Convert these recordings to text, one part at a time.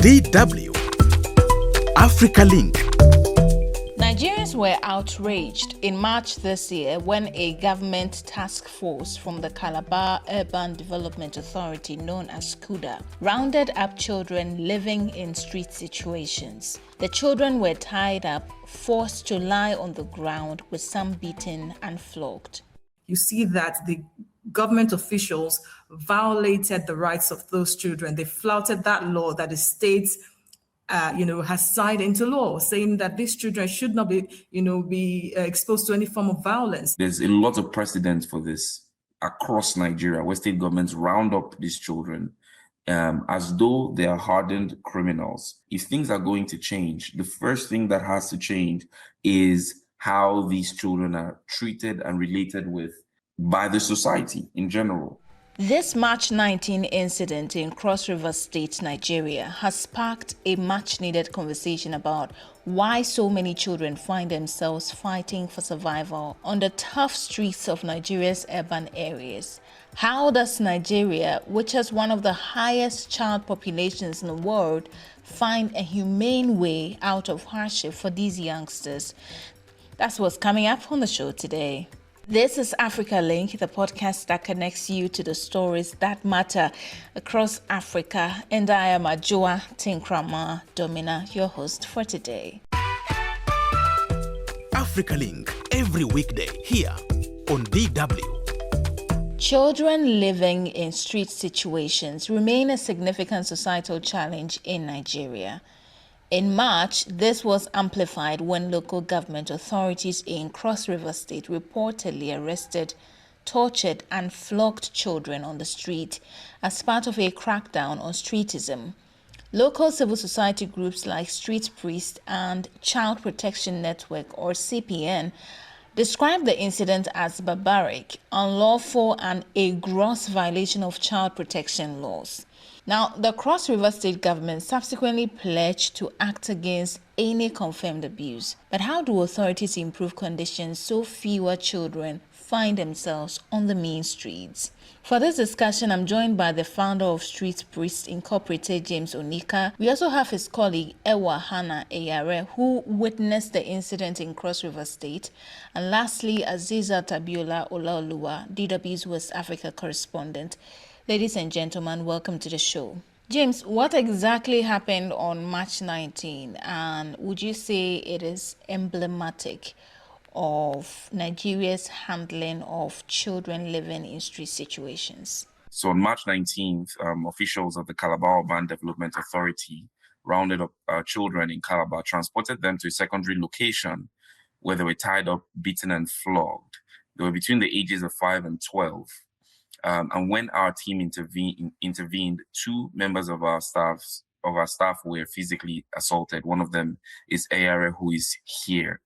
DW Africa Link. Nigerians were outraged in March this year when a government task force from the Calabar Urban Development Authority, known as CUDA, rounded up children living in street situations. The children were tied up, forced to lie on the ground, with some beaten and flogged. You see that the government officials violated the rights of those children. They flouted that law that the state has signed into law, saying that these children should not be exposed to any form of violence. There's a lot of precedent for this across Nigeria, where state governments round up these children as though they are hardened criminals. If things are going to change, the first thing that has to change is how these children are treated and related with by the society in general. This March 19 incident in Cross River State, Nigeria, has sparked a much-needed conversation about why so many children find themselves fighting for survival on the tough streets of Nigeria's urban areas. How does Nigeria, which has one of the highest child populations in the world, find a humane way out of hardship for these youngsters? That's what's coming up on the show today. This is Africa Link, the podcast that connects you to the stories that matter across Africa. And I am Adwoa Tenkoramaa Domena, your host for today. Africa Link, every weekday here on DW. Children living in street situations remain a significant societal challenge in Nigeria. In March, this was amplified when local government authorities in Cross River State reportedly arrested, tortured, and flogged children on the street as part of a crackdown on streetism. Local civil society groups like Street Priest and Child Protection Network, or CPN, described the incident as barbaric, unlawful, and a gross violation of child protection laws. Now, the Cross River State government subsequently pledged to act against any confirmed abuse. But how do authorities improve conditions so fewer children find themselves on the mean streets? For this discussion, I'm joined by the founder of Street Priest Incorporated, James Okina. We also have his colleague, Ewa Hannah Eyare, who witnessed the incident in Cross River State. And lastly, Azeezat Abiola Olaoluwa, DW's West Africa Correspondent. Ladies and gentlemen, welcome to the show. James, what exactly happened on March 19, and would you say it is emblematic of Nigeria's handling of children living in street situations? So on March 19th, officials of the Calabar Urban Development Authority rounded up children in Calabar, transported them to a secondary location where they were tied up, beaten, and flogged. They were between the ages of 5 and 12. And when our team intervened, two members of our staff were physically assaulted. One of them is Ayare, who is here.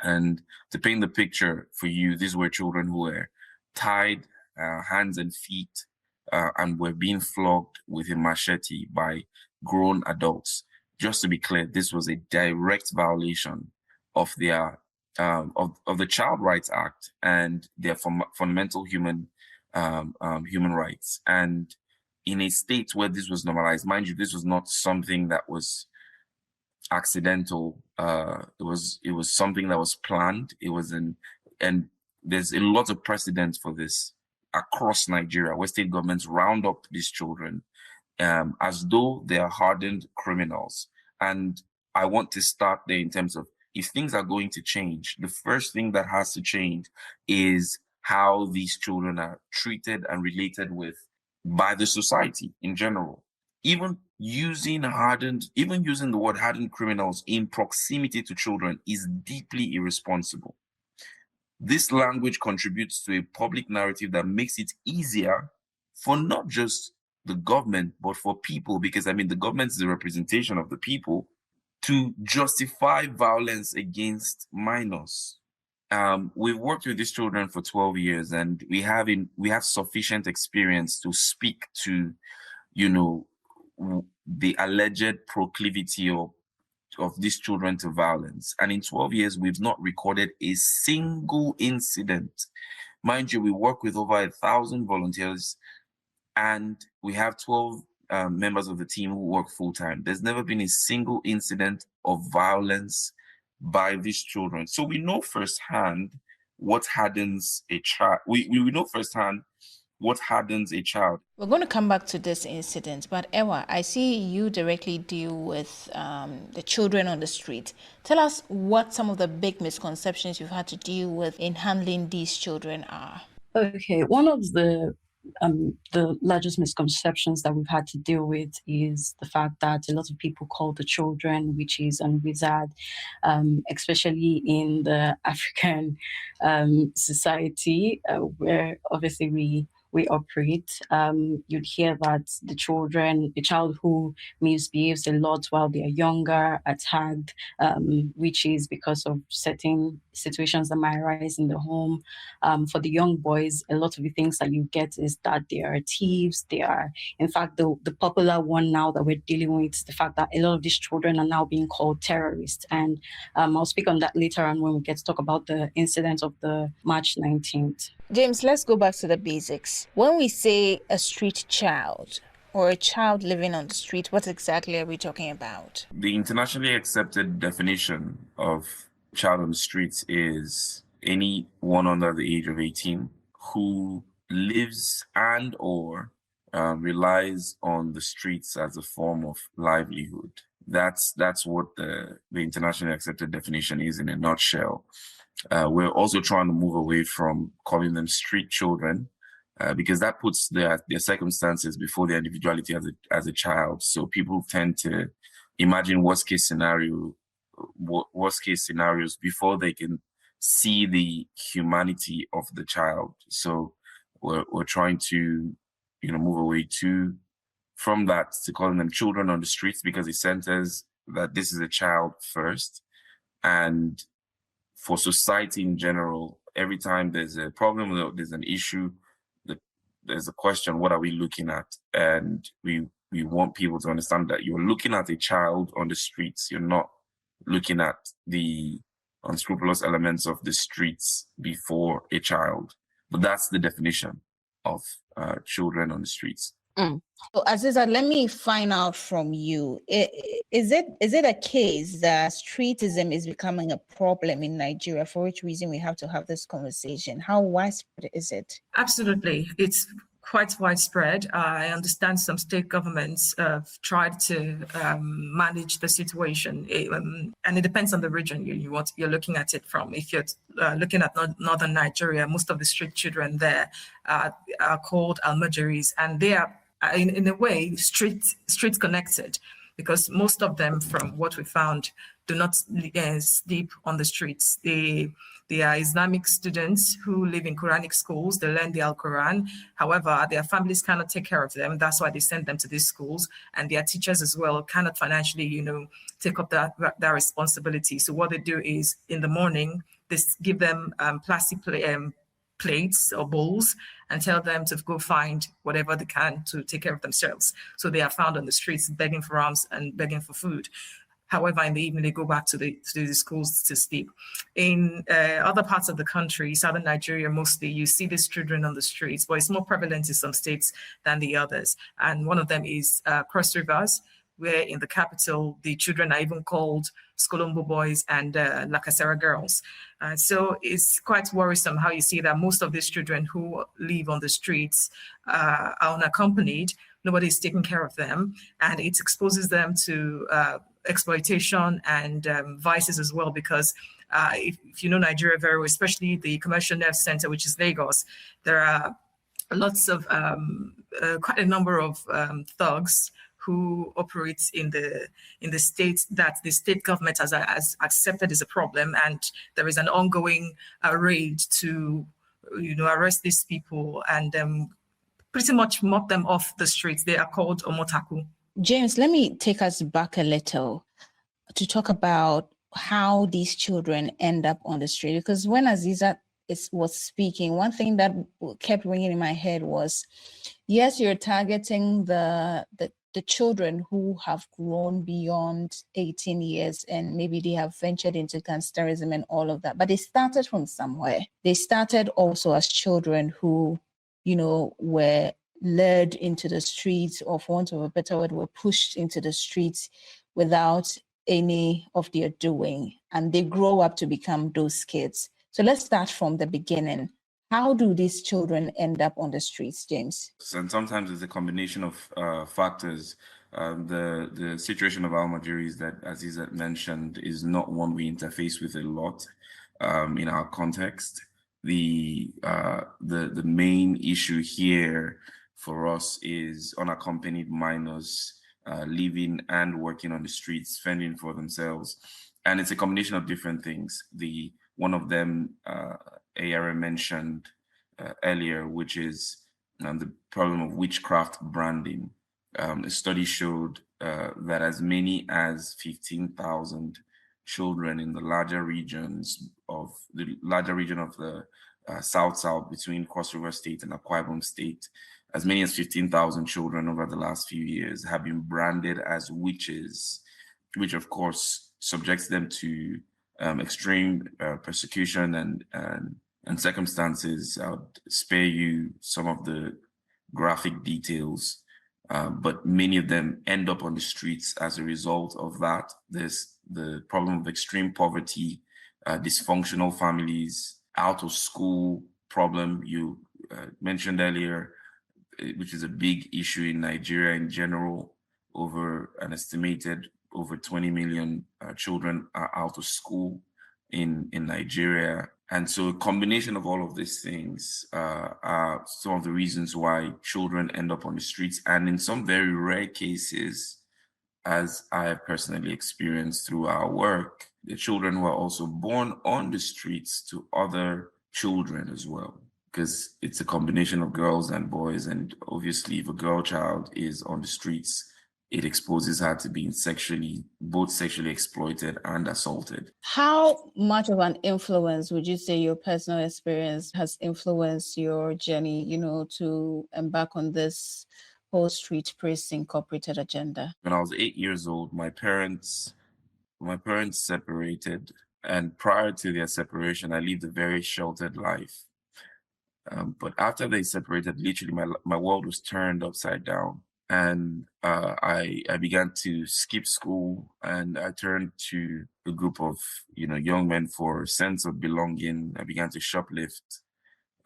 And to paint the picture for you, these were children who were tied hands and feet and were being flogged with a machete by grown adults. Just to be clear, this was a direct violation of their of the Child Rights Act and their fundamental human rights. And in a state where this was normalized, mind you, this was not something that was accidental. It was something that was planned. And there's a lot of precedent for this across Nigeria, where state governments round up these children as though they are hardened criminals. And I want to start there in terms of, if things are going to change, the first thing that has to change is how these children are treated and related with by the society in general. Even using the word hardened criminals in proximity to children is deeply irresponsible. This language contributes to a public narrative that makes it easier for not just the government, but for people, because the government is the representation of the people, to justify violence against minors. We've worked with these children for 12 years, and we have sufficient experience to speak to, the alleged proclivity of these children to violence. And in 12 years, we've not recorded a single incident. Mind you, we work with over 1,000 volunteers, and we have 12 members of the team who work full-time. There's never been a single incident of violence by these children. So we know firsthand what hardens a child. We know firsthand what hardens a child. We're going to come back to this incident, but Ewa, I see you directly deal with the children on the street. Tell us what some of the big misconceptions you've had to deal with in handling these children are. Okay, one of the largest misconceptions that we've had to deal with is the fact that a lot of people call the children witches and wizards, especially in the African society, where obviously we operate. You'd hear that a child who misbehaves a lot while they are younger are tagged witches because of certain situations that might arise in the home. For the young boys, a lot of the things that you get is that they are thieves. They are, in fact, the popular one now that we're dealing with is the fact that a lot of these children are now being called terrorists. And I'll speak on that later on when we get to talk about the incident of the March 19th. James, let's go back to the basics. When we say a street child or a child living on the street, what exactly are we talking about? The internationally accepted definition of child on the streets is anyone under the age of 18 who lives and or relies on the streets as a form of livelihood. That's what the internationally accepted definition is in a nutshell. We're also trying to move away from calling them street children because that puts their circumstances before their individuality as a child. So people tend to imagine worst case scenarios before they can see the humanity of the child. So we're trying to move away from that to calling them children on the streets because it centers that this is a child first. And for society in general, every time there's a problem, there's an issue, there's a question, what are we looking at? And we want people to understand that you're looking at a child on the streets. You're not looking at the unscrupulous elements of the streets before a child. But that's the definition of children on the streets. So Azeezat, let me find out from you. Is it a case that streetism is becoming a problem in Nigeria, for which reason we have to have this conversation? How widespread is it? Absolutely. It's quite widespread. I understand some state governments have tried to manage the situation, and it depends on the region you're looking at it from. If you're looking at northern Nigeria, most of the street children there are called almajiris, and they are in a way street connected, because most of them, from what we found, do not sleep on the streets. They are Islamic students who live in Quranic schools. They learn the Al-Quran. However, their families cannot take care of them. That's why they send them to these schools. And their teachers as well cannot financially, take up that responsibility. So what they do is, in the morning, they give them plastic plates or bowls and tell them to go find whatever they can to take care of themselves. So they are found on the streets begging for alms and begging for food. However, in the evening, they go back to the schools to sleep. In other parts of the country, southern Nigeria mostly, you see these children on the streets, but it's more prevalent in some states than the others. And one of them is Cross Rivers, where in the capital, the children are even called Skolombo boys and Lakasera girls. So it's quite worrisome how you see that most of these children who live on the streets are unaccompanied. Nobody is taking care of them, and it exposes them to exploitation and vices as well, because if you know Nigeria very well, especially the commercial nerve center, which is Lagos, there are lots of quite a number of thugs who operates in the state that the state government has accepted as a problem, and there is an ongoing raid to arrest these people and pretty much mop them off the streets. They are called Omotaku. James, let me take us back a little to talk about how these children end up on the street, because when Azeezat was speaking, one thing that kept ringing in my head was, yes, you're targeting the children who have grown beyond 18 years and maybe they have ventured into gangsterism and all of that, but they started from somewhere. They started also as children who, were lured into the streets, or for want of a better word, were pushed into the streets without any of their doing, and they grow up to become those kids. So let's start from the beginning. How do these children end up on the streets, James? And sometimes it's a combination of factors. The situation of Almajiris that Azeezat mentioned is not one we interface with a lot in our context. The main issue here for us is unaccompanied minors living and working on the streets, fending for themselves, and it's a combination of different things. One of them ARA mentioned earlier, which is the problem of witchcraft branding. A study showed that as many as 15,000 children in the larger region of the South between Cross River State and Akwa Ibom State, as many as 15,000 children over the last few years have been branded as witches, which of course subjects them to extreme persecution and circumstances. I'll spare you some of the graphic details, but many of them end up on the streets as a result of that. There's the problem of extreme poverty, dysfunctional families, out of school problem you mentioned earlier, which is a big issue in Nigeria in general. Over an estimated over 20 million children are out of school in Nigeria. And so a combination of all of these things are some of the reasons why children end up on the streets. And in some very rare cases, as I have personally experienced through our work, the children were also born on the streets to other children as well, because it's a combination of girls and boys. And obviously, if a girl child is on the streets, it exposes her to being both sexually exploited and assaulted. How much of an influence would you say your personal experience has influenced your journey, to embark on this whole street praise incorporated agenda? When I was 8 years old, my parents separated, and prior to their separation, I lived a very sheltered life. But after they separated, literally my world was turned upside down. And I began to skip school, and I turned to a group of young men for a sense of belonging. I began to shoplift.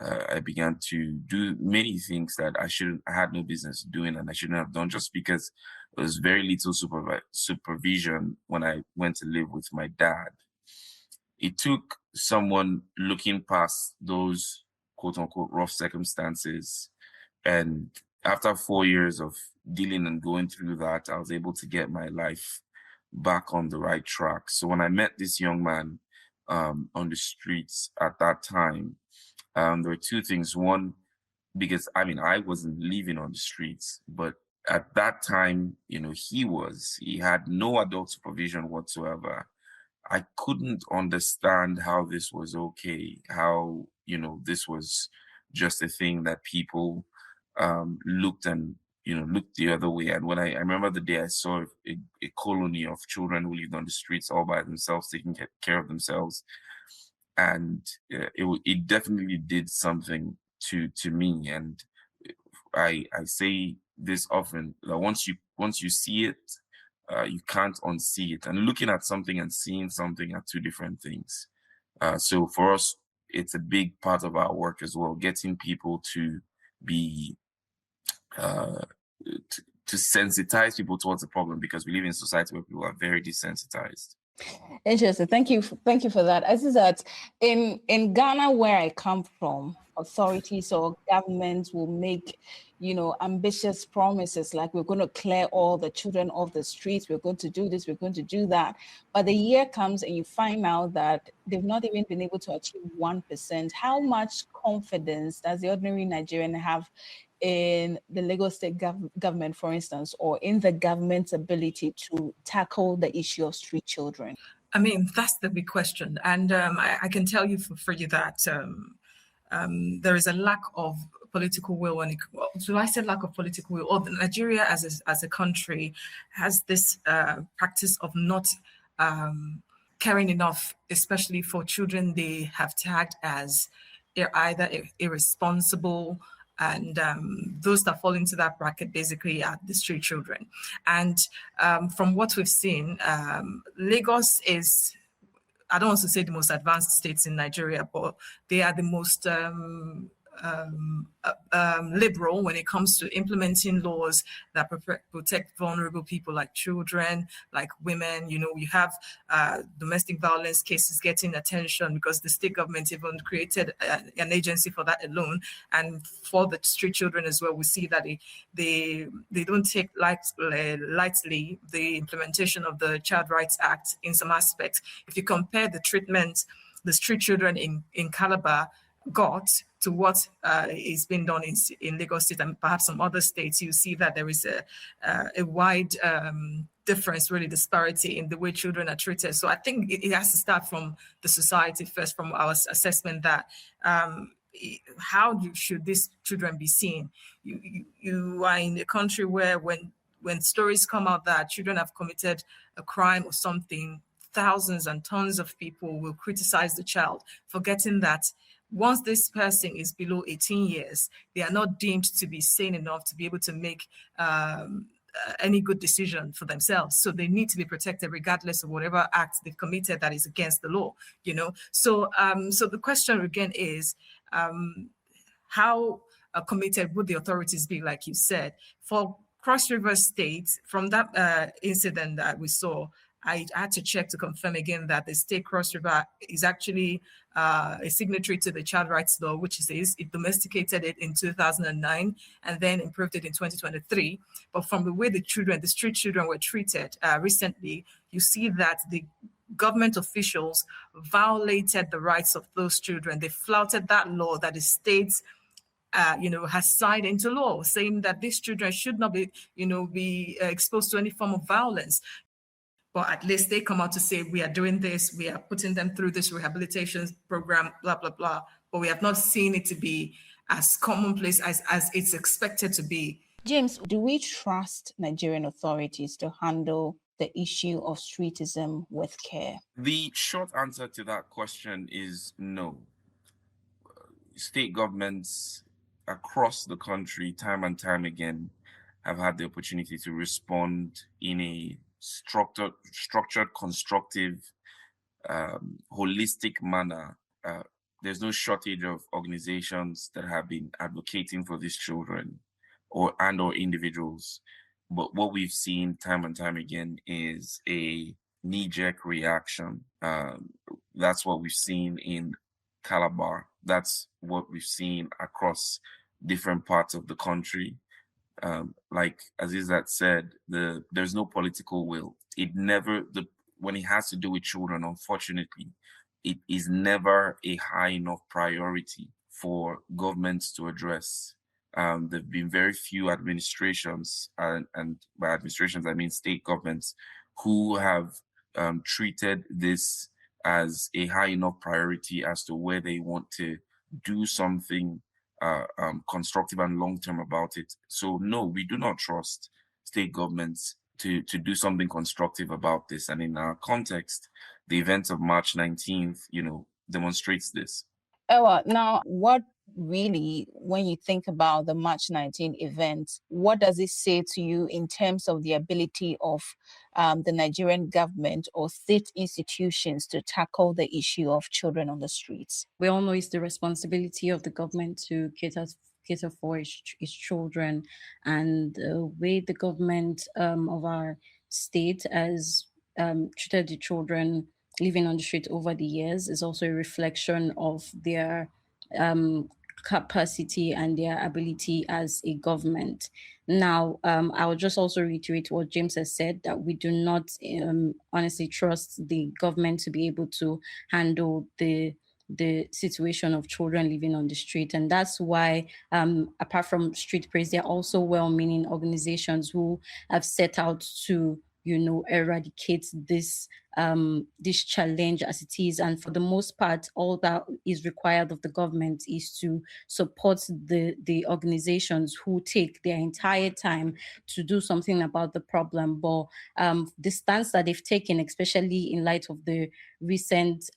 I began to do many things that I had no business doing, and I shouldn't have done, just because there was very little supervision when I went to live with my dad. It took someone looking past those quote unquote rough circumstances, and after 4 years of dealing and going through that, I was able to get my life back on the right track. So when I met this young man on the streets at that time, there were two things. One, because I wasn't living on the streets, but at that time, he had no adult supervision whatsoever. I couldn't understand how this was okay, how, this was just a thing that people looked the other way. And when I remember the day I saw a colony of children who lived on the streets all by themselves, taking care of themselves, and it definitely did something to me. And I say this often, that once you see it, you can't unsee it. And looking at something and seeing something are two different things. So for us, it's a big part of our work as well, getting people to be to sensitize people towards the problem, because we live in a society where people are very desensitized. Interesting. Thank you for that. As is that in Ghana, where I come from, authorities or governments will make ambitious promises like, we're going to clear all the children off the streets, we're going to do this, we're going to do that. But the year comes and you find out that they've not even been able to achieve 1%. How much confidence does the ordinary Nigerian have in the Lagos State government, for instance, or in the government's ability to tackle the issue of street children? That's the big question. And I can tell you for you that there is a lack of political will. So I said lack of political will. Or Nigeria as a country has this practice of not caring enough, especially for children they have tagged as either irresponsible, And those that fall into that bracket basically are the street children. And from what we've seen, Lagos is, I don't want to say the most advanced states in Nigeria, but they are the most liberal when it comes to implementing laws that protect vulnerable people like children, like women. You have domestic violence cases getting attention because the state government even created an agency for that alone. And for the street children as well, we see that they don't take lightly the implementation of the Child Rights Act in some aspects. If you compare the treatment the street children in Calabar got to what is being done in Lagos State and perhaps some other states, you see that there is a wide difference, really disparity in the way children are treated. So I think it has to start from the society first, from our assessment that how should these children be seen? You are in a country where when stories come out that children have committed a crime or something, thousands and tons of people will criticize the child, forgetting that once this person is below 18 years, they are not deemed to be sane enough to be able to make any good decision for themselves. So they need to be protected regardless of whatever act they've committed that is against the law, So the question again is, how committed would the authorities be, like you said? For Cross River State, from that incident that we saw, I had to check to confirm again that the state Cross River is actually a signatory to the Child Rights Law, which is it domesticated it in 2009 and then improved it in 2023. But from the way the street children were treated recently, you see that the government officials violated the rights of those children. They flouted that law that the state has signed into law, saying that these children should not be, be exposed to any form of violence. But at least they come out to say, we are doing this, we are putting them through this rehabilitation program, blah, blah, blah. But we have not seen it to be as commonplace as it's expected to be. James, do we trust Nigerian authorities to handle the issue of streetism with care? The short answer to that question is no. State governments across the country, time and time again, have had the opportunity to respond in a structured, constructive, holistic manner. There's no shortage of organizations that have been advocating for these children or individuals. But what we've seen time and time again is a knee-jerk reaction. That's what we've seen in Calabar. That's what we've seen across different parts of the country. Like Azeezat said, there's no political will. When it has to do with children, unfortunately, it is never a high enough priority for governments to address. There've been very few administrations, and by administrations I mean state governments, who have treated this as a high enough priority as to where they want to do something constructive and long-term about it. So no, we do not trust state governments to do something constructive about this. And in our context, the events of March 19th, demonstrates this. Ewa, now what really, when you think about the March 19 event, what does it say to you in terms of the ability of the Nigerian government or state institutions to tackle the issue of children on the streets? We all know it's the responsibility of the government to cater for its children, and the way the government of our state has treated the children living on the street over the years is also a reflection of their capacity and their ability as a government. Now, I will just also reiterate what James has said, that we do not honestly trust the government to be able to handle the situation of children living on the street. And that's why, apart from Street Praise, there are also well-meaning organizations who have set out to eradicate this challenge as it is. And for the most part, all that is required of the government is to support the organizations who take their entire time to do something about the problem. But the stance that they've taken, especially in light of the recent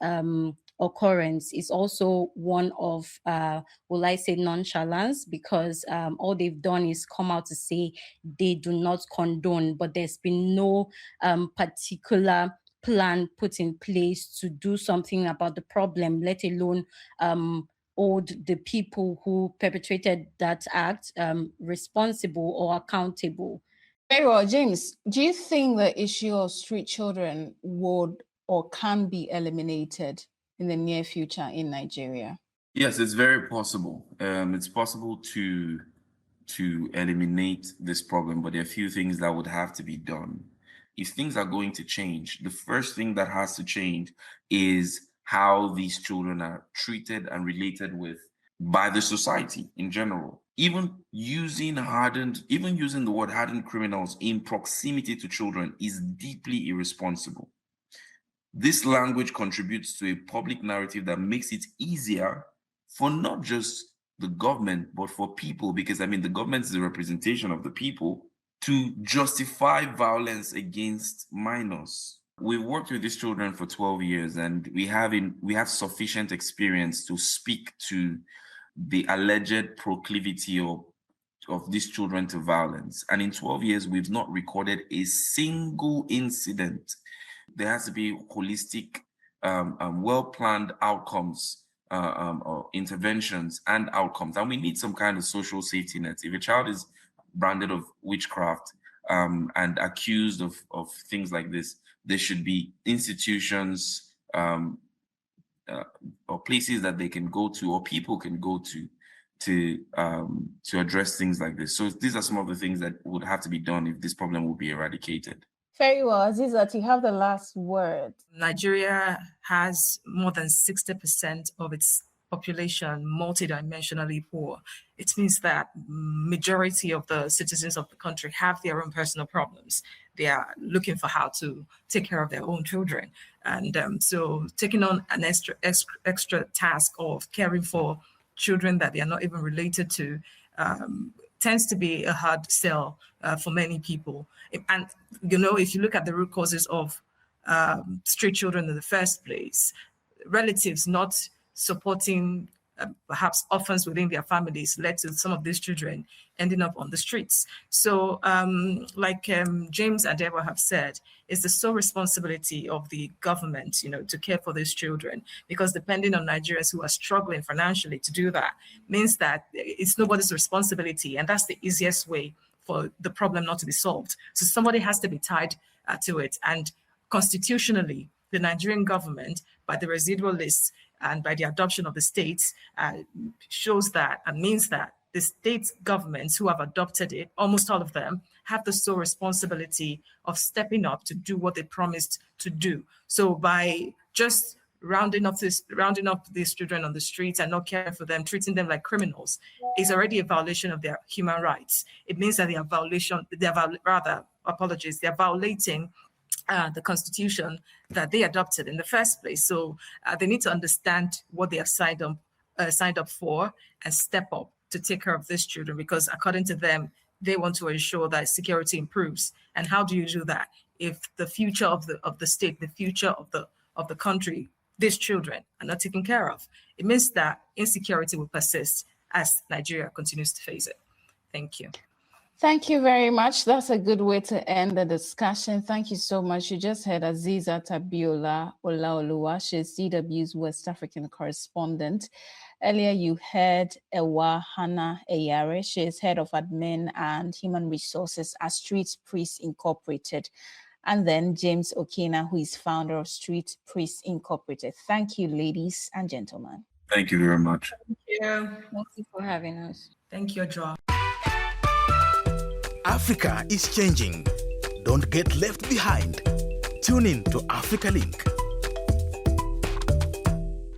occurrence is also one of, will I say, nonchalance, because all they've done is come out to say they do not condone, but there's been no particular plan put in place to do something about the problem, let alone hold the people who perpetrated that act responsible or accountable. Very well, James, do you think the issue of street children would or can be eliminated in the near future in Nigeria? Yes, it's very possible. It's possible to eliminate this problem, but there are a few things that would have to be done. If things are going to change, the first thing that has to change is how these children are treated and related with by the society in general. Even using the word hardened criminals in proximity to children is deeply irresponsible. This language contributes to a public narrative that makes it easier for not just the government, but for people, because the government is the representation of the people, to justify violence against minors. We've worked with these children for 12 years, and we have sufficient experience to speak to the alleged proclivity of these children to violence. And in 12 years, we've not recorded a single incident. There has to be holistic, well-planned outcomes, or interventions and outcomes. And we need some kind of social safety net. If a child is branded of witchcraft and accused of things like this, there should be institutions or places that they can go to, or people can go to address things like this. So these are some of the things that would have to be done if this problem will be eradicated. Very well, Azeezat, you have the last word. Nigeria has more than 60% of its population multidimensionally poor. It means that majority of the citizens of the country have their own personal problems. They are looking for how to take care of their own children. And so taking on an extra task of caring for children that they are not even related to tends to be a hard sell for many people. And, if you look at the root causes of street children in the first place, relatives not supporting perhaps orphans within their families led to some of these children ending up on the streets. So like James and Adwoa have said, it's the sole responsibility of the government, to care for these children, because depending on Nigerians who are struggling financially to do that means that it's nobody's responsibility. And that's the easiest way for the problem not to be solved. So somebody has to be tied to it. And constitutionally, the Nigerian government, by the residual list and by the adoption of the states, shows that and means that the state governments who have adopted it, almost all of them, have the sole responsibility of stepping up to do what they promised to do. So by just rounding up these children on the streets and not caring for them, treating them like criminals, is already a violation of their human rights. It means that they are violating the constitution that they adopted in the first place. So they need to understand what they have signed up for and step up to take care of these children, because according to them, they want to ensure that security improves. And how do you do that if the future of the state, the future of the country, these children are not taken care of? It means that insecurity will persist as Nigeria continues to face it. Thank you. Thank you very much. That's a good way to end the discussion. Thank you so much. You just heard Azeezat Abiola Olaoluwa. She's DW's West African correspondent. Earlier, you heard Ewa Hannah Eyare. She is head of admin and human resources at Street Priests Incorporated. And then James Okina, who is founder of Street Priests Incorporated. Thank you, ladies and gentlemen. Thank you very much. Thank you. Thank you for having us. Thank you, Adwoa. Africa is changing. Don't get left behind. Tune in to Africa Link.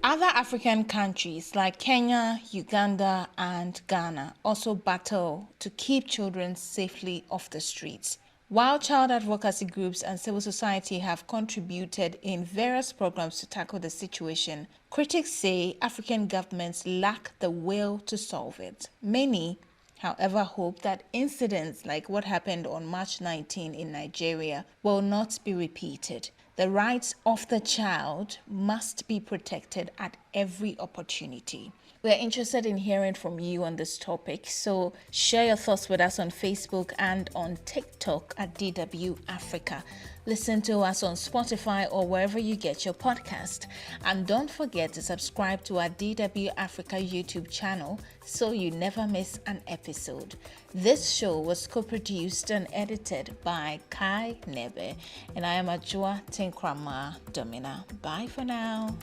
Other African countries like Kenya, Uganda, and Ghana also battle to keep children safely off the streets. While child advocacy groups and civil society have contributed in various programs to tackle the situation, critics say African governments lack the will to solve it. Many, however, hope that incidents like what happened on March 19 in Nigeria will not be repeated. The rights of the child must be protected at every opportunity. We're interested in hearing from you on this topic, so share your thoughts with us on Facebook and on TikTok at DW Africa. Listen to us on Spotify or wherever you get your podcast. And don't forget to subscribe to our DW Africa YouTube channel so you never miss an episode. This show was co-produced and edited by Kai Nebe, and I am Adwoa Tenkoramaa Domena. Bye for now.